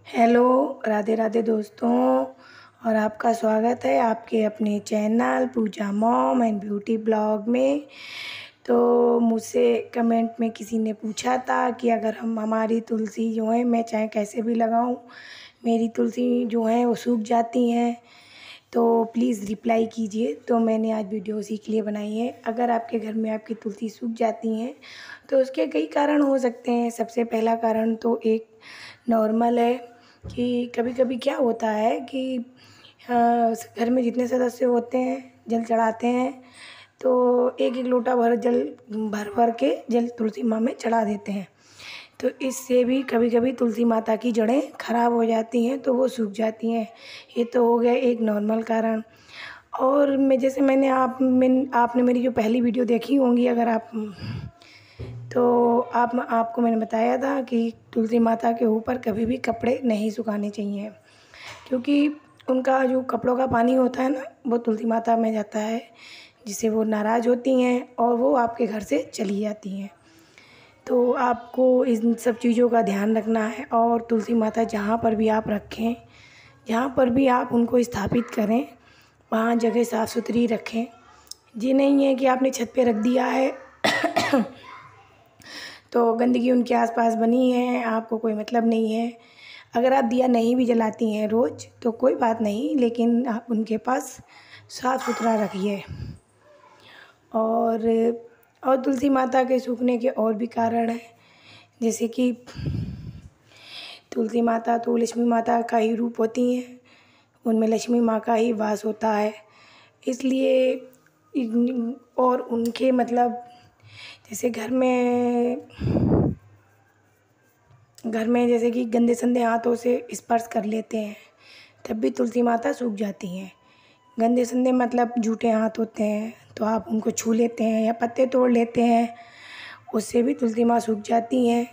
Hello, Radhe Radhe दोस्तों। और आपका स्वागत है आपके अपने channel Puja mom and beauty blog में। तो मुझसे कमेंट में किसी ने पूछा था कि अगर हमारी तुलसी जो है, मैं चाहे कैसे भी लगाऊं, मेरी तुलसी जो है वो सूख जाती हैं, तो प्लीज़ रिप्लाई कीजिए। तो मैंने आज वीडियो उसी के लिए बनाई है। अगर आपके घर में आपकी तुलसी सूख जाती हैं तो उसके कई कारण हो सकते हैं। सबसे पहला कारण तो एक नॉर्मल है कि कभी कभी क्या होता है कि घर में जितने सदस्य होते हैं जल चढ़ाते हैं, तो एक एक लोटा भर जल भर भर के जल तुलसी माँ में चढ़ा देते हैं। तो इससे भी कभी कभी तुलसी माता की जड़ें खराब हो जाती हैं, तो वो सूख जाती हैं। ये तो हो गया एक नॉर्मल कारण। और मैं जैसे आपने मेरी जो पहली वीडियो देखी होंगी, अगर आप तो आपको मैंने बताया था कि तुलसी माता के ऊपर कभी भी कपड़े नहीं सुखाने चाहिए, क्योंकि उनका जो कपड़ों का पानी होता है ना, वो तुलसी माता में जाता है, जिससे वो नाराज़ होती हैं और वो आपके घर से चली जाती हैं। तो आपको इन सब चीज़ों का ध्यान रखना है। और तुलसी माता जहाँ पर भी आप रखें, जहाँ पर भी आप उनको स्थापित करें, वहाँ जगह साफ़ सुथरी रखें। ये नहीं है कि आपने छत पे रख दिया है तो गंदगी उनके आसपास बनी है, आपको कोई मतलब नहीं है। अगर आप दिया नहीं भी जलाती हैं रोज़ तो कोई बात नहीं, लेकिन आप उनके पास साफ़ सुथरा रखिए। और तुलसी माता के सूखने के और भी कारण हैं, जैसे कि तुलसी माता तो लक्ष्मी माता का ही रूप होती हैं, उनमें लक्ष्मी माँ का ही वास होता है। इसलिए और उनके मतलब जैसे घर में जैसे कि गंदे संदे हाथों से स्पर्श कर लेते हैं, तब भी तुलसी माता सूख जाती हैं। गंदे संदे मतलब जूठे हाथ होते हैं, तो आप उनको छू लेते हैं या पत्ते तोड़ लेते हैं, उससे भी तुलसी माँ सूख जाती हैं।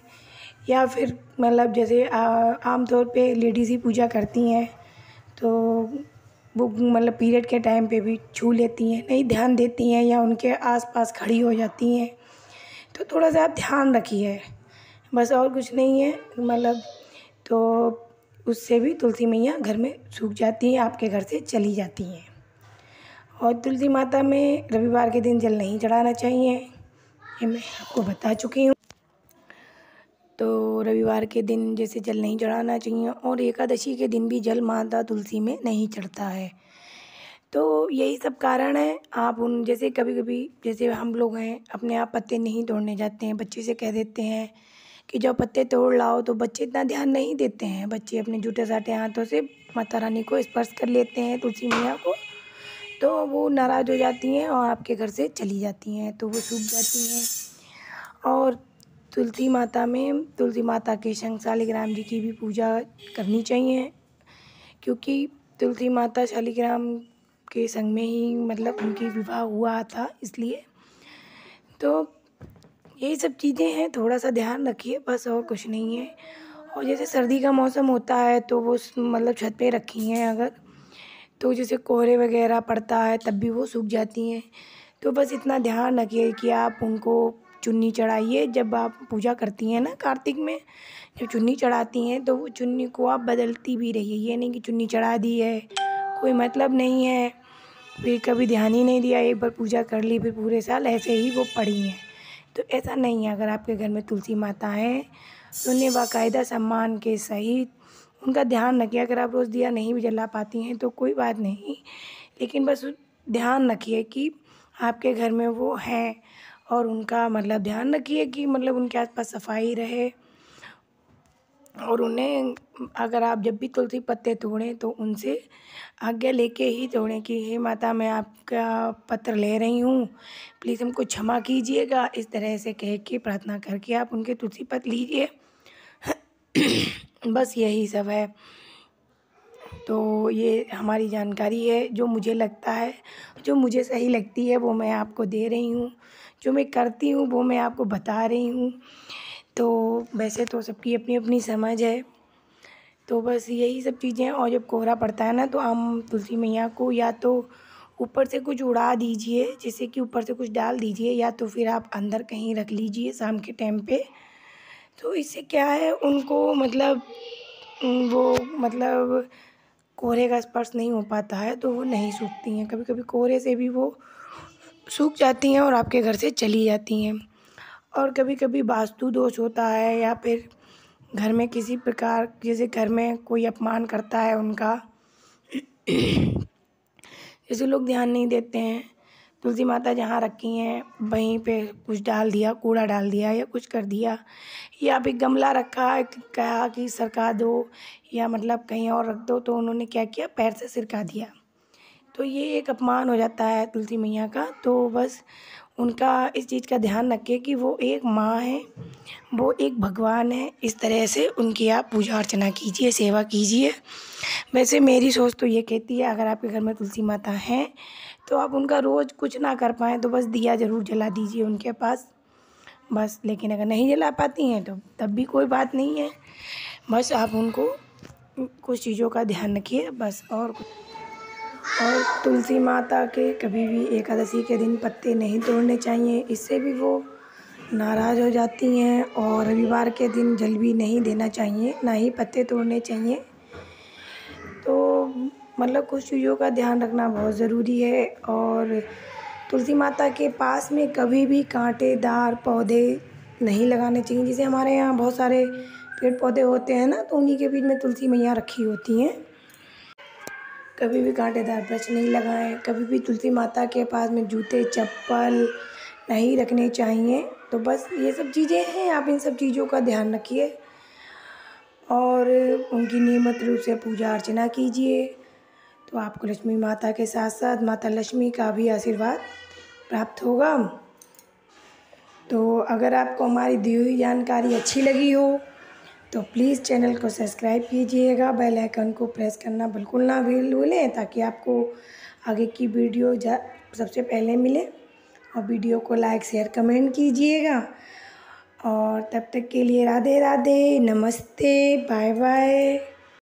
या फिर मतलब जैसे आम तौर पे लेडीज़ ही पूजा करती हैं, तो वो मतलब पीरियड के टाइम पे भी छू लेती हैं, नहीं ध्यान देती हैं या उनके आसपास खड़ी हो जाती हैं। तो थोड़ा सा आप ध्यान रखिए, बस और कुछ नहीं है। मतलब तो उससे भी तुलसी मैया घर में सूख जाती हैं, आपके घर से चली जाती हैं। और तुलसी माता में रविवार के दिन जल नहीं चढ़ाना चाहिए, ये मैं आपको बता चुकी हूँ। तो रविवार के दिन जैसे जल नहीं चढ़ाना चाहिए, और एकादशी के दिन भी जल माता तुलसी में नहीं चढ़ता है। तो यही सब कारण है। आप उन जैसे कभी कभी जैसे हम लोग हैं, अपने आप पत्ते नहीं तोड़ने जाते हैं, बच्चे से कह देते हैं कि जाओ पत्ते तोड़ लाओ, तो बच्चे इतना ध्यान नहीं देते हैं। बच्चे अपने जूठे साटे हाथों से माता रानी को स्पर्श कर लेते हैं, तुलसी मैया को, तो वो नाराज़ हो जाती हैं और आपके घर से चली जाती हैं, तो वो सूख जाती हैं। और तुलसी माता के संग शालिग्राम जी की भी पूजा करनी चाहिए, क्योंकि तुलसी माता शालिग्राम के संग में ही मतलब उनकी विवाह हुआ था, इसलिए। तो यही सब चीज़ें हैं, थोड़ा सा ध्यान रखिए, बस और कुछ नहीं है। और जैसे सर्दी का मौसम होता है तो वो मतलब छत पे रखी हैं अगर, तो जैसे कोहरे वगैरह पड़ता है तब भी वो सूख जाती हैं। तो बस इतना ध्यान रखिए कि आप उनको चुन्नी चढ़ाइए। जब आप पूजा करती हैं ना कार्तिक में, जब चुन्नी चढ़ाती हैं तो वो चुन्नी को आप बदलती भी रहिए। ये नहीं कि चुन्नी चढ़ा दी है, कोई मतलब नहीं है, फिर कभी ध्यान ही नहीं दिया, एक बार पूजा कर ली, फिर पूरे साल ऐसे ही वो पड़ी हैं। तो ऐसा नहीं है। अगर आपके घर में तुलसी माता है तो उन्हें बाकायदा सम्मान के सहित उनका ध्यान रखिए। अगर आप रोज़ दिया नहीं भी जला पाती हैं तो कोई बात नहीं, लेकिन बस ध्यान रखिए कि आपके घर में वो हैं, और उनका मतलब ध्यान रखिए कि मतलब उनके आसपास सफाई रहे। और उन्हें अगर आप जब भी तुलसी पत्ते तोड़ें तो उनसे आज्ञा लेके ही तोड़ें कि हे माता, मैं आपका पत्र ले रही हूँ, प्लीज़ हमको क्षमा कीजिएगा, इस तरह से कह के प्रार्थना करके आप उनके तुलसी पत्र लीजिए। बस यही सब है। तो ये हमारी जानकारी है, जो मुझे लगता है, जो मुझे सही लगती है वो मैं आपको दे रही हूँ, जो मैं करती हूँ वो मैं आपको बता रही हूँ। तो वैसे तो सबकी अपनी अपनी समझ है, तो बस यही सब चीज़ें हैं। और जब कोहरा पड़ता है ना, तो हम तुलसी मैया को या तो ऊपर से कुछ उड़ा दीजिए, जैसे कि ऊपर से कुछ डाल दीजिए, या तो फिर आप अंदर कहीं रख लीजिए शाम के टाइम पे। तो इससे क्या है, उनको मतलब वो मतलब कोहरे का स्पर्श नहीं हो पाता है तो वो नहीं सूखती हैं। कभी कभी कोहरे से भी वो सूख जाती हैं और आपके घर से चली जाती हैं। और कभी कभी वास्तु दोष होता है या फिर घर में किसी प्रकार, जैसे घर में कोई अपमान करता है उनका, जैसे लोग ध्यान नहीं देते हैं, तुलसी माता जहाँ रखी हैं वहीं पे कुछ डाल दिया, कूड़ा डाल दिया या कुछ कर दिया, या फिर गमला रखा है, कहा कि सरका दो या मतलब कहीं और रख दो, तो उन्होंने क्या किया, पैर से सिरका दिया। तो ये एक अपमान हो जाता है तुलसी मैया का। तो बस उनका इस चीज़ का ध्यान रखिए कि वो एक माँ है, वो एक भगवान है। इस तरह से उनकी आप पूजा अर्चना कीजिए, सेवा कीजिए। वैसे मेरी सोच तो ये कहती है, अगर आपके घर में तुलसी माता हैं तो आप उनका रोज़ कुछ ना कर पाएँ तो बस दिया ज़रूर जला दीजिए उनके पास, बस। लेकिन अगर नहीं जला पाती हैं तो तब भी कोई बात नहीं है, बस आप उनको कुछ चीज़ों का ध्यान रखिए बस। और तुलसी माता के कभी भी एकादशी के दिन पत्ते नहीं तोड़ने चाहिए, इससे भी वो नाराज़ हो जाती हैं। और रविवार के दिन जल भी नहीं देना चाहिए, ना ही पत्ते तोड़ने चाहिए। तो मतलब कुछ चीज़ों का ध्यान रखना बहुत ज़रूरी है। और तुलसी माता के पास में कभी भी कांटेदार पौधे नहीं लगाने चाहिए। जैसे हमारे यहाँ बहुत सारे पेड़ पौधे होते हैं ना, तो उन्हीं के बीच में तुलसी मैया रखी होती हैं। कभी भी कांटेदार वृक्ष नहीं लगाएं। कभी भी तुलसी माता के पास में जूते चप्पल नहीं रखने चाहिए। तो बस ये सब चीज़ें हैं, आप इन सब चीज़ों का ध्यान रखिए और उनकी नियमित रूप से पूजा अर्चना कीजिए। तो आपको लक्ष्मी माता के साथ साथ माता लक्ष्मी का भी आशीर्वाद प्राप्त होगा। तो अगर आपको हमारी दी हुई जानकारी अच्छी लगी हो तो प्लीज़ चैनल को सब्सक्राइब कीजिएगा, बेल आइकन को प्रेस करना बिल्कुल ना भूलें, ताकि आपको आगे की वीडियो सबसे पहले मिले। और वीडियो को लाइक शेयर कमेंट कीजिएगा। और तब तक के लिए राधे राधे, नमस्ते, बाय बाय।